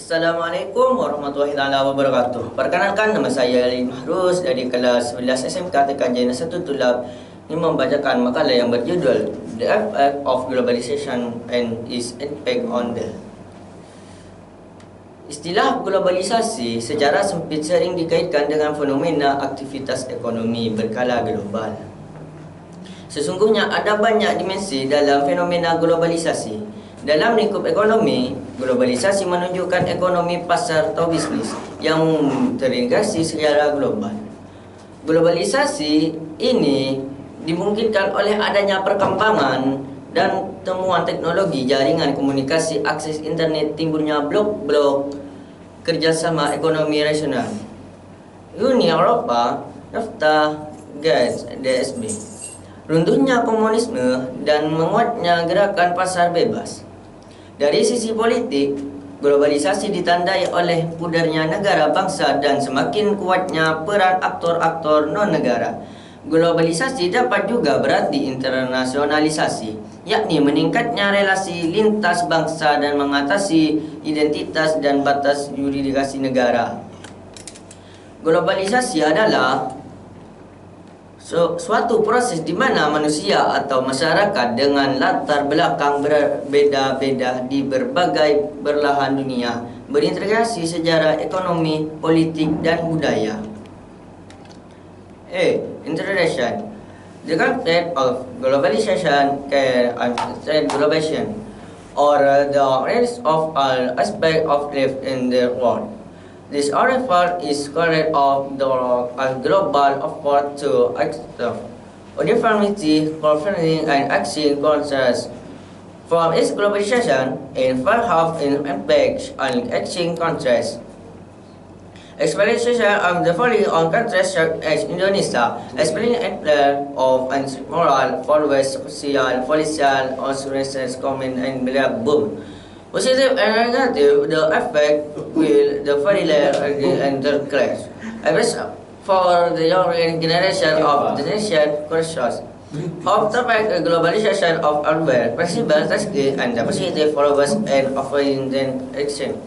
Assalamualaikum warahmatullahi wabarakatuh. Perkenalkan, nama saya Ali Mahruz dari kelas 11 SMK TKJ 1 Tulab. Ini membacakan makalah yang berjudul The Effect of Globalization and Its Impact on the. Istilah globalisasi secara sempit sering dikaitkan dengan fenomena aktivitas ekonomi berskala global. Sesungguhnya ada banyak dimensi dalam fenomena globalisasi. Dalam lingkup ekonomi, globalisasi menunjukkan ekonomi pasar atau bisnis yang terintegrasi secara global. Globalisasi ini dimungkinkan oleh adanya perkembangan dan temuan teknologi jaringan komunikasi, akses internet, timbulnya blok-blok kerjasama ekonomi regional, Uni Eropa, NAFTA, GATT, DSB, runtuhnya komunisme dan menguatnya gerakan pasar bebas. Dari sisi politik, globalisasi ditandai oleh pudarnya negara bangsa dan semakin kuatnya peran aktor-aktor non-negara. Globalisasi dapat juga berarti internasionalisasi, yakni meningkatnya relasi lintas bangsa dan mengatasi identitas dan batas yurisdiksi negara. Globalisasi adalah suatu proses di mana manusia atau masyarakat dengan latar belakang berbeda-beda di berbagai belahan dunia berintegrasi secara ekonomi, politik, dan budaya. Introduction. The concept of globalization and trade globalization, or the range of all aspects of life in the world. This article is correct of the global effort to extract uniformity, conformity, and action concerns. From its globalization, in half in impact and action contrast. Explanation of the following on contrast such as Indonesia, explaining employer of moral, followers, social, political, assurances, comment, and boom. Positive and negative, the effect will the parallel and the clash. For the younger generation of the nation conscious of the fact globalization of hardware, possible tasking and the positive followers and offering the action.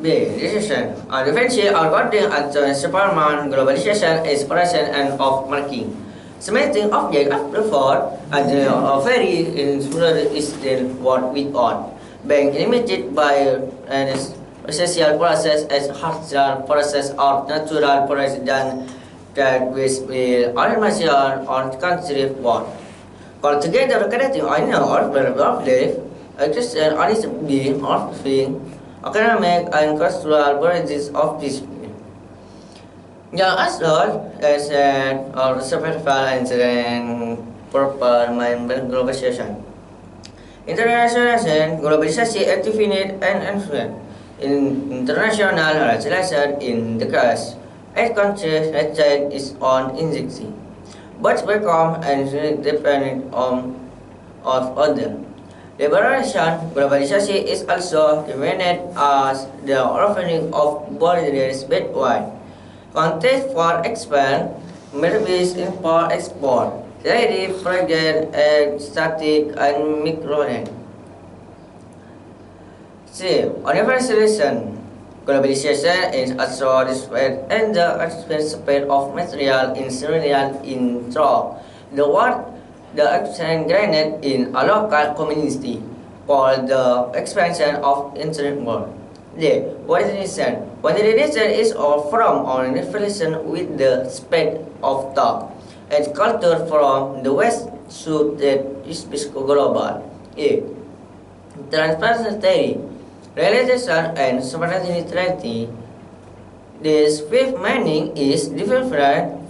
B. Recession. Defensive according to Superman, globalization is present and of marking. Cementing object after for and very similar is the word without being limited by social process as harmful process or natural process than that which will animation on country word. Altogether, creating I know or of life, existence on its being of being, economic and cultural processes of this. As well as or superficial and proper mind globalization. Internationalization, globalization is definite and influent in international relation in the case. Each country retains its own injection, but become and dependent on of other. Liberalization, globalization is also defined as the opening of borders between context for expand, service import export, ready, fragile, and static, and micronet. C. Universalization. Globalization is also displayed in the expansion of material in cereal in through the world, the exchange granted in a local community called the expansion of internet world. D. Modernization. Modernization is from or in relation with the spread of thought and culture from the West to the East global. A. Transparency, realization, and sovereignty. This fifth meaning is different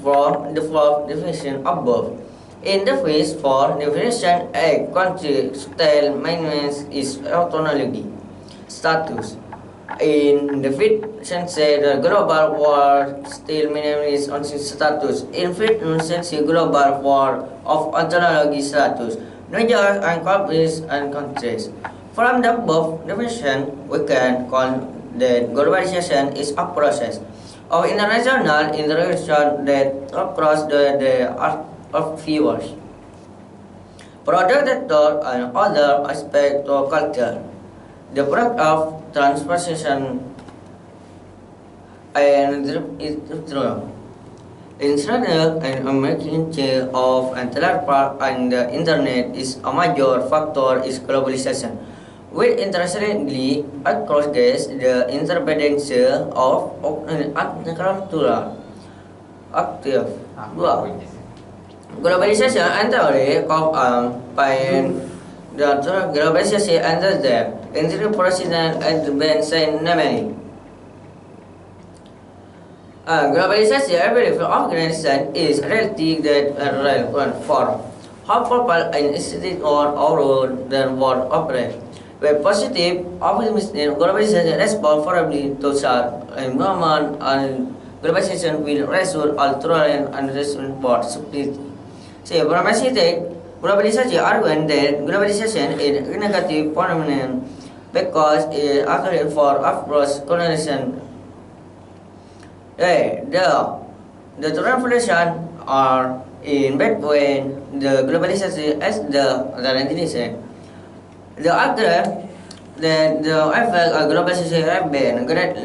from the fourth definition above. In the first four definition, a country style means is autonomy status. In the fifth sense, the global war still minimizes on status. In fifth sense, global war of ontology status, nations and countries and countries. From the above definition, we can call that globalization is a process of international interaction that across the art of viewers, product, and other aspects of culture. The product of transportation and Internet and American share of Antelar and the Internet is a major factor is globalization. With internationally across the interdependence of agricultural active. Dua. Globalization antara by the globalization under the international advancement namely. Globalization ability for organization is relative that relevant for how people and institute or overall than what operate. Where positive optimism globalization response favorably to such environment and globalization will result altering and result for stability. So globalization argument that globalization is a negative phenomenon because it occurs for across colonization. The translation are in between the globalization as the organization. The other that the effect of globalization have been great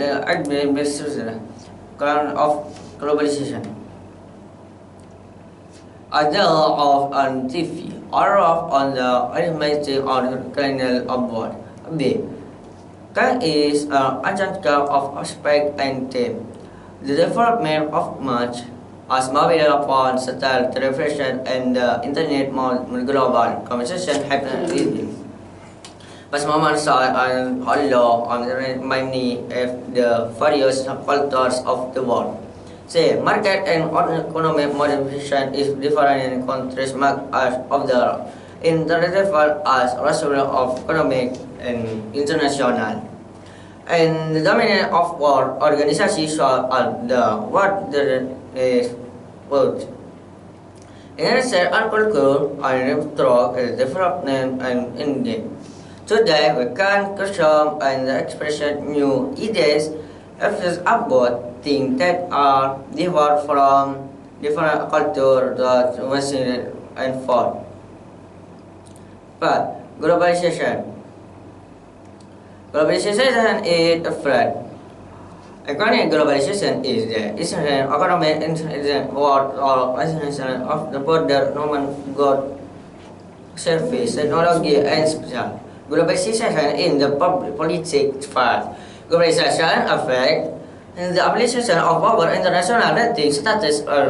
of globalization. Other of on TV or of on the animated on channel abroad. B. That is an agent of aspect and theme. The development of much as mobile phone, satellite television, and the internet more global conversation happen easily. Pas moment saw and follow on many of the various cultures of the world. Say, market and economic modification is different in countries marked as of the international as rational of economic and international. And the dominant of world organizations are the what there is world. In agriculture and development and India. Today we can consume and express new ideas about things that are different from different culture that was and fought. But globalization is a threat. Economic globalization is the economic world or international of the border normal good service, technology and special. Globalization in the public politics part. Globalization affect the application of our international rating status or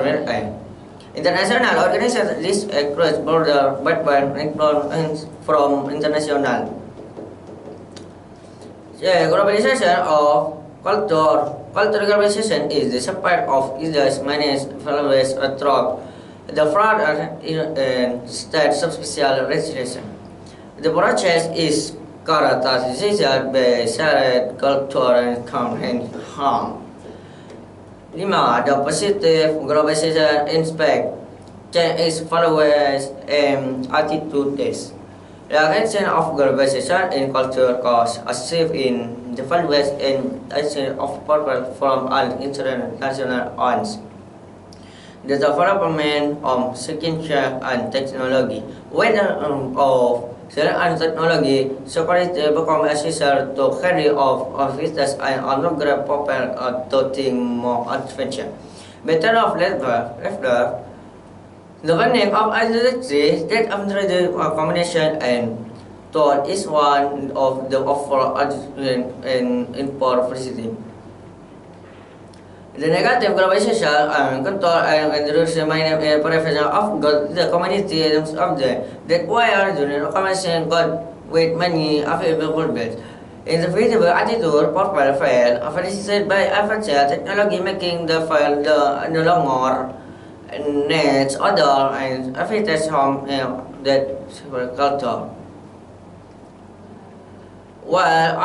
international organizations this across border but influence from international. Globalization of cultural globalization is the support of ideas managed followers attract the fraud and state special legislation. The process is characterized by shared culture and common harm. 5. The positive globalization inspect change its followers and attitudes. The action of globalization in culture cause a shift in the values and action of people from all international ones. The development of science and technology, whether of science and technology, security become essential to carry out offices and undergrad people to think more adventure. Better of left. The meaning of identity, state of the combination and thought is one of the overall and positive. The negative globalization and control and introduction profession of God, the community of the that why are doing combination God with many available beds. Individual attitude profile fail, facilitated by advanced technology making the file no longer needs other and affects home that culture. Well,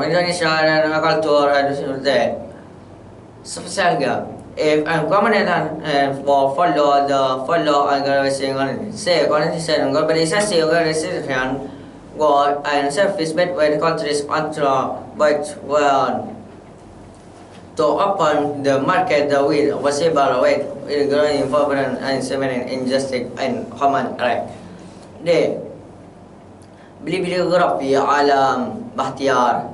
Indonesian culture and that special if I'm common for follow organization say globalization organization world and service between countries under but well to open the market with possible way in growing vibrant and seven injustice and human right. Bibliografi alam Bahtiar.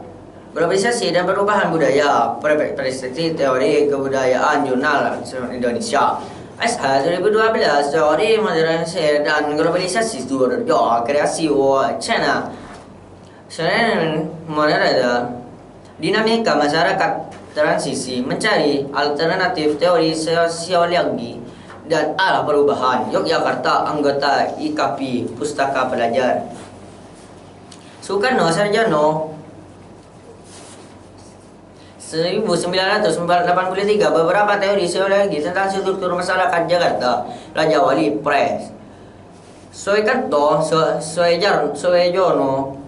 Globalisasi dan perubahan budaya, perspektif teori kebudayaan jurnal Indonesia. SH 2012, teori modernisasi dan globalisasi Studio kreasi China. Selain modern, dinamika masyarakat transisi mencari alternatif teori sosiologi dan arah perubahan. Yogyakarta, anggota IKP Pustaka Pelajar. Soekarno Sarjono 1983, beberapa teori sosiologi tentang struktur masyarakat Jakarta, Raja Wali Press. Soekarno Soejono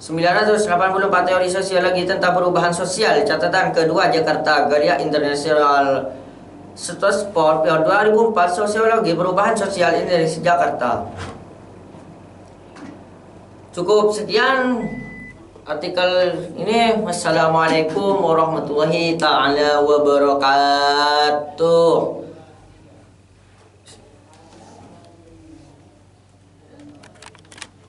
1984, teori sosiologi tentang perubahan sosial, catatan kedua Jakarta, Karya Internasional Stotsport 2004, sosiologi perubahan sosial Indonesia Jakarta. Cukup sekian artikel ini. Wassalamualaikum warahmatullahi ta'ala wabarakatuh.